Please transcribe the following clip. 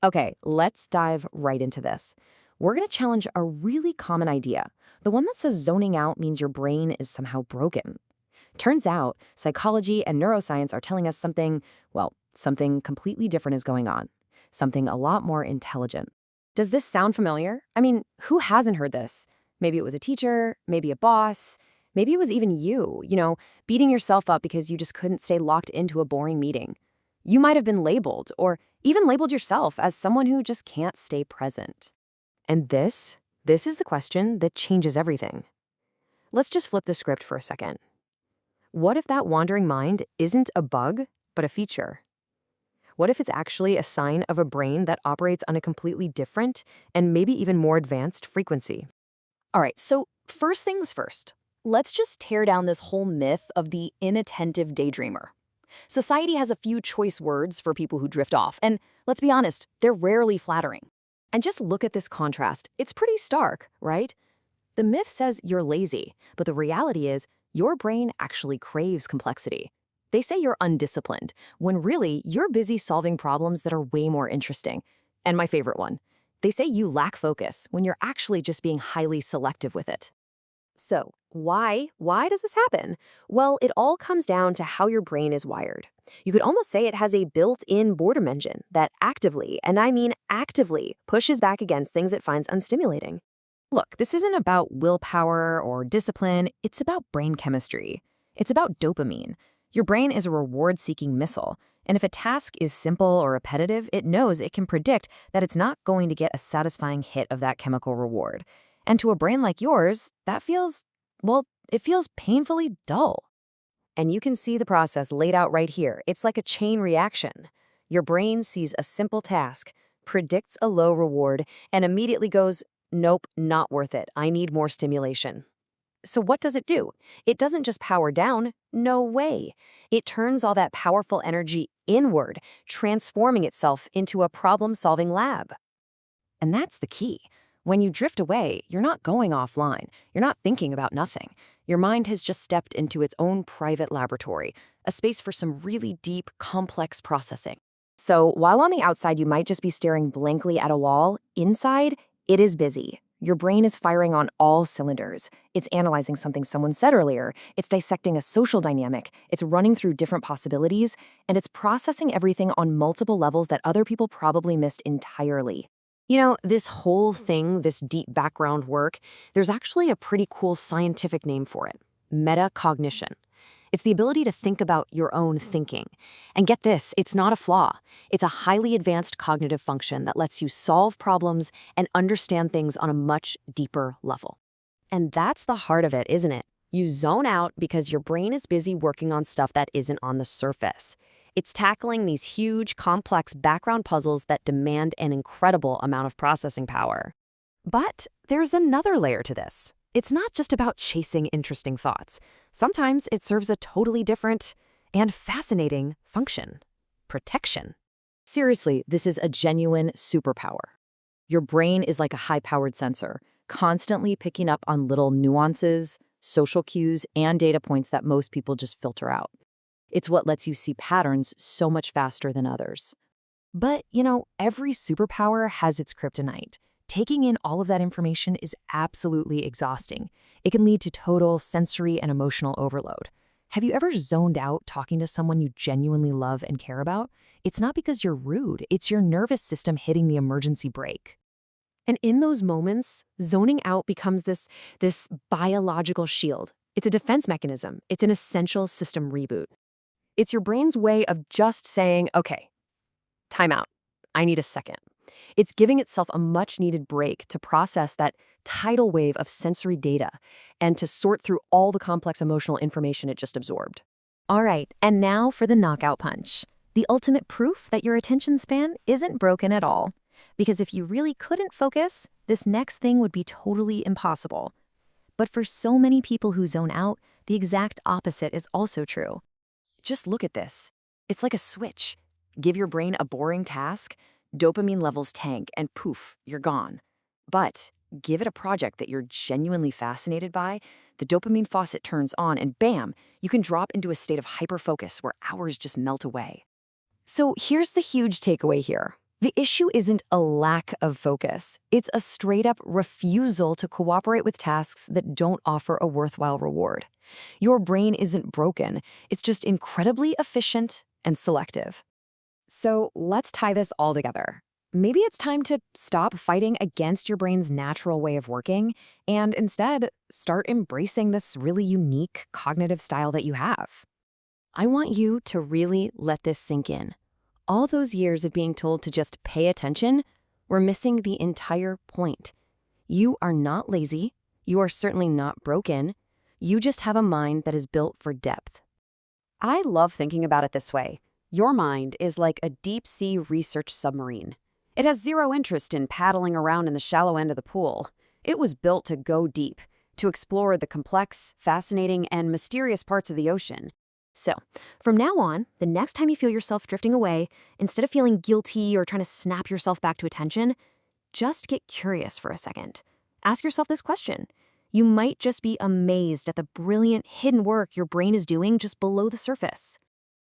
Okay, let's dive right into this. We're going to challenge a really common idea, the one that says zoning out means your brain is somehow broken. Turns out, psychology and neuroscience are telling us something, well, something completely different is going on. Something a lot more intelligent. Does this sound familiar? I mean, who hasn't heard this? Maybe it was a teacher, maybe a boss, maybe it was even you, beating yourself up because you just couldn't stay locked into a boring meeting. You might have been labeled, or even labeled yourself as someone who just can't stay present. And this is the question that changes everything. Let's just flip the script for a second. What if that wandering mind isn't a bug, but a feature? What if it's actually a sign of a brain that operates on a completely different and maybe even more advanced frequency? All right, so first things first. Let's just tear down this whole myth of the inattentive daydreamer. Society has a few choice words for people who drift off, and let's be honest, they're rarely flattering. And just look at this contrast. It's pretty stark, right? The myth says you're lazy, but the reality is your brain actually craves complexity. They say you're undisciplined, when really you're busy solving problems that are way more interesting. And my favorite one, they say you lack focus when you're actually just being highly selective with it. So, why? Why does this happen? Well, it all comes down to how your brain is wired. You could almost say it has a built-in boredom engine that actively, and I mean actively, pushes back against things it finds unstimulating. Look, this isn't about willpower or discipline, it's about brain chemistry. It's about dopamine. Your brain is a reward-seeking missile, and if a task is simple or repetitive, it knows it can predict that it's not going to get a satisfying hit of that chemical reward. And to a brain like yours, that feels, well, it feels painfully dull. And you can see the process laid out right here. It's like a chain reaction. Your brain sees a simple task, predicts a low reward, and immediately goes, nope, not worth it. I need more stimulation. So what does it do? It doesn't just power down. No way. It turns all that powerful energy inward, transforming itself into a problem-solving lab. And that's the key. When you drift away, you're not going offline. You're not thinking about nothing. Your mind has just stepped into its own private laboratory, a space for some really deep, complex processing. So while on the outside you might just be staring blankly at a wall, inside, it is busy. Your brain is firing on all cylinders. It's analyzing something someone said earlier. It's dissecting a social dynamic. It's running through different possibilities. And it's processing everything on multiple levels that other people probably missed entirely. This whole thing, this deep background work, there's actually a pretty cool scientific name for it: metacognition. It's the ability to think about your own thinking. And get this, it's not a flaw. It's a highly advanced cognitive function that lets you solve problems and understand things on a much deeper level. And that's the heart of it, isn't it? You zone out because your brain is busy working on stuff that isn't on the surface. It's tackling these huge, complex background puzzles that demand an incredible amount of processing power. But there's another layer to this. It's not just about chasing interesting thoughts. Sometimes it serves a totally different and fascinating function: protection. Seriously, this is a genuine superpower. Your brain is like a high-powered sensor, constantly picking up on little nuances, social cues, and data points that most people just filter out. It's what lets you see patterns so much faster than others. But, every superpower has its kryptonite. Taking in all of that information is absolutely exhausting. It can lead to total sensory and emotional overload. Have you ever zoned out talking to someone you genuinely love and care about? It's not because you're rude, it's your nervous system hitting the emergency brake. And in those moments, zoning out becomes this biological shield. It's a defense mechanism. It's an essential system reboot. It's your brain's way of just saying, okay, time out. I need a second. It's giving itself a much-needed break to process that tidal wave of sensory data and to sort through all the complex emotional information it just absorbed. All right, and now for the knockout punch. The ultimate proof that your attention span isn't broken at all. Because if you really couldn't focus, this next thing would be totally impossible. But for so many people who zone out, the exact opposite is also true. Just look at this. It's like a switch. Give your brain a boring task, dopamine levels tank, and poof, you're gone. But give it a project that you're genuinely fascinated by, the dopamine faucet turns on, and bam, you can drop into a state of hyperfocus where hours just melt away. So here's the huge takeaway here. The issue isn't a lack of focus. It's a straight-up refusal to cooperate with tasks that don't offer a worthwhile reward. Your brain isn't broken. It's just incredibly efficient and selective. So let's tie this all together. Maybe it's time to stop fighting against your brain's natural way of working and instead start embracing this really unique cognitive style that you have. I want you to really let this sink in. All those years of being told to just pay attention, we're missing the entire point. You are not lazy. You are certainly not broken. You just have a mind that is built for depth. I love thinking about it this way. Your mind is like a deep-sea research submarine. It has zero interest in paddling around in the shallow end of the pool. It was built to go deep, to explore the complex, fascinating, and mysterious parts of the ocean. So, from now on, the next time you feel yourself drifting away, instead of feeling guilty or trying to snap yourself back to attention, just get curious for a second. Ask yourself this question. You might just be amazed at the brilliant hidden work your brain is doing just below the surface.